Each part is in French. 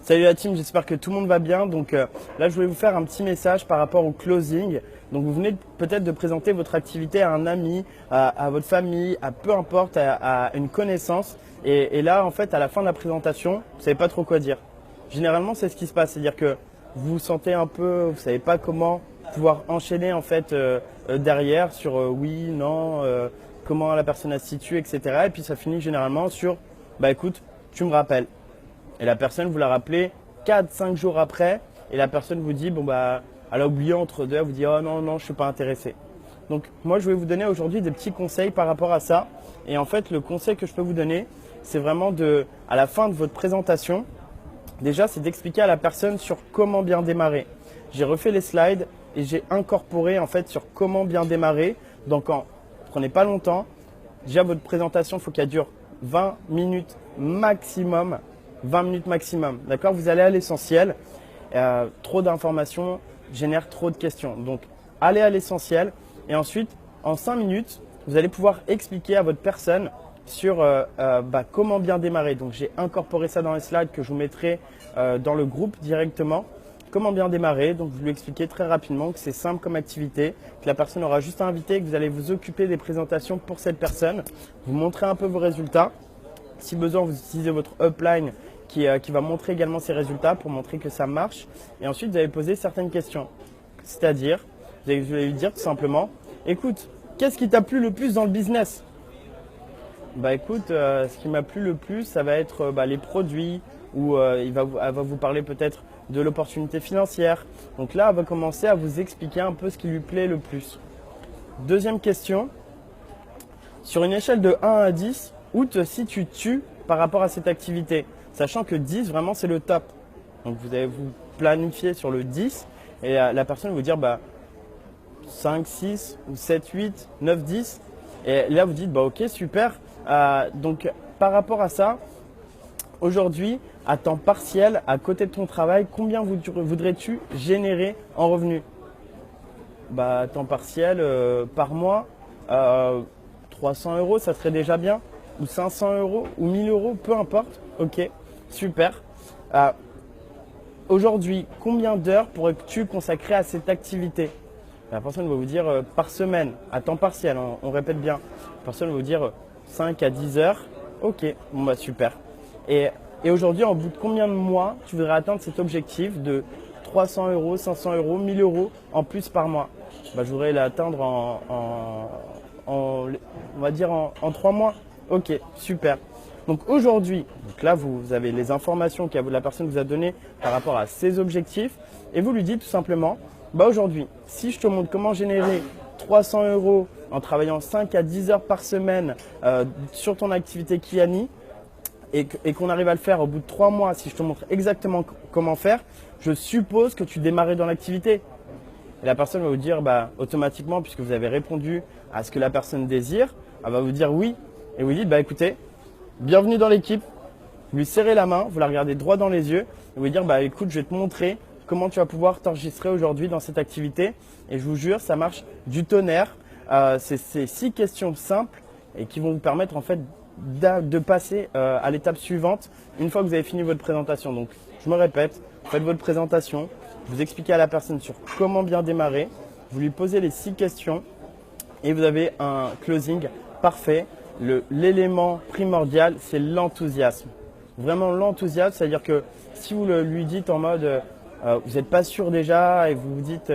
Salut la team, j'espère que tout le monde va bien. Donc là, je voulais vous faire un petit message par rapport au closing. Donc vous venez peut-être de présenter votre activité à un ami, à votre famille, à peu importe, à une connaissance. Et là, en fait, à la fin de la présentation, vous ne savez pas trop quoi dire. Généralement, c'est ce qui se passe, c'est-à-dire que vous vous sentez un peu, vous ne savez pas comment pouvoir enchaîner en fait derrière sur oui, non, comment la personne se situe, etc. Et puis ça finit généralement sur, bah écoute, tu me rappelles. Et la personne, vous la rappelez 4-5 jours après et la personne vous dit, bon bah, elle a oublié entre deux, elle vous dit, oh non, non, je ne suis pas intéressé. Donc moi, je vais vous donner aujourd'hui des petits conseils par rapport à ça. Et en fait, le conseil que je peux vous donner, c'est vraiment à la fin de votre présentation, déjà, c'est d'expliquer à la personne sur comment bien démarrer. J'ai refait les slides et j'ai incorporé en fait sur comment bien démarrer. Donc, prenez pas longtemps. Déjà, votre présentation, il faut qu'elle dure 20 minutes maximum. 20 minutes maximum, d'accord? Vous allez à l'essentiel. Trop d'informations génèrent trop de questions. Donc, allez à l'essentiel. Et ensuite, en 5 minutes, vous allez pouvoir expliquer à votre personne sur comment bien démarrer. Donc, j'ai incorporé ça dans les slides que je vous mettrai dans le groupe directement. Comment bien démarrer. Donc, je lui expliquer très rapidement que c'est simple comme activité, que la personne aura juste à inviter, que vous allez vous occuper des présentations pour cette personne. Vous montrez un peu vos résultats. Si besoin, vous utilisez votre upline qui va montrer également ses résultats pour montrer que ça marche. Et ensuite, vous allez poser certaines questions. C'est-à-dire, vous allez lui dire tout simplement, écoute, qu'est-ce qui t'a plu le plus dans le business? Bah écoute, ce qui m'a plu le plus, ça va être les produits ou elle va vous parler peut-être de l'opportunité financière. Donc là, elle va commencer à vous expliquer un peu ce qui lui plaît le plus. Deuxième question, sur une échelle de 1 à 10, où te situes-tu par rapport à cette activité? Sachant que 10, vraiment, c'est le top. Donc, vous allez vous planifier sur le 10 et la personne va vous dire 5, 6, ou 7, 8, 9, 10. Et là, vous dites ok, super. Donc, par rapport à ça, aujourd'hui, à temps partiel, à côté de ton travail, combien voudrais-tu générer en revenus? À temps partiel, par mois, 300 €, ça serait déjà bien. Ou 500 € ou 1000 €, peu importe. Ok, super. Aujourd'hui, combien d'heures pourrais-tu consacrer à cette activité? La personne va vous dire par semaine, à temps partiel, on répète bien. La personne va vous dire 5 à 10 heures. Ok, bon super. Et aujourd'hui, en bout de combien de mois tu voudrais atteindre cet objectif de 300 €, 500 €, 1000 € en plus par mois? Je voudrais l'atteindre on va dire en 3 mois. Ok, super. Donc aujourd'hui, là vous avez les informations que la personne vous a données par rapport à ses objectifs et vous lui dites tout simplement, aujourd'hui, si je te montre comment générer 300 € en travaillant 5 à 10 heures par semaine sur ton activité Kiani et qu'on arrive à le faire au bout de 3 mois, si je te montre exactement comment faire, je suppose que tu démarrais dans l'activité. Et la personne va vous dire automatiquement, puisque vous avez répondu à ce que la personne désire, elle va vous dire oui. Et vous dites écoutez, bienvenue dans l'équipe. Vous lui serrez la main, vous la regardez droit dans les yeux et vous lui dire écoute, je vais te montrer comment tu vas pouvoir t'enregistrer aujourd'hui dans cette activité. Et je vous jure, ça marche du tonnerre. C'est 6 questions simples et qui vont vous permettre en fait de passer à l'étape suivante une fois que vous avez fini votre présentation. Donc, je me répète, faites votre présentation, vous expliquez à la personne sur comment bien démarrer, vous lui posez les 6 questions et vous avez un closing parfait. L'élément primordial, c'est l'enthousiasme. Vraiment l'enthousiasme, c'est-à-dire que si vous lui dites en mode vous n'êtes pas sûr déjà et vous vous dites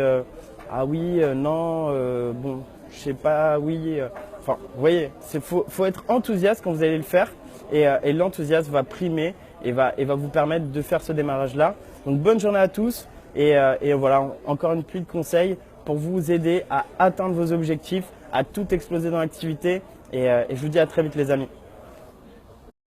ah oui, non, bon, je sais pas, oui. Enfin, vous voyez, faut être enthousiaste quand vous allez le faire et l'enthousiasme va primer et va vous permettre de faire ce démarrage-là. Donc bonne journée à tous et voilà, encore une pluie de conseils pour vous aider à atteindre vos objectifs, à tout exploser dans l'activité et je vous dis à très vite les amis.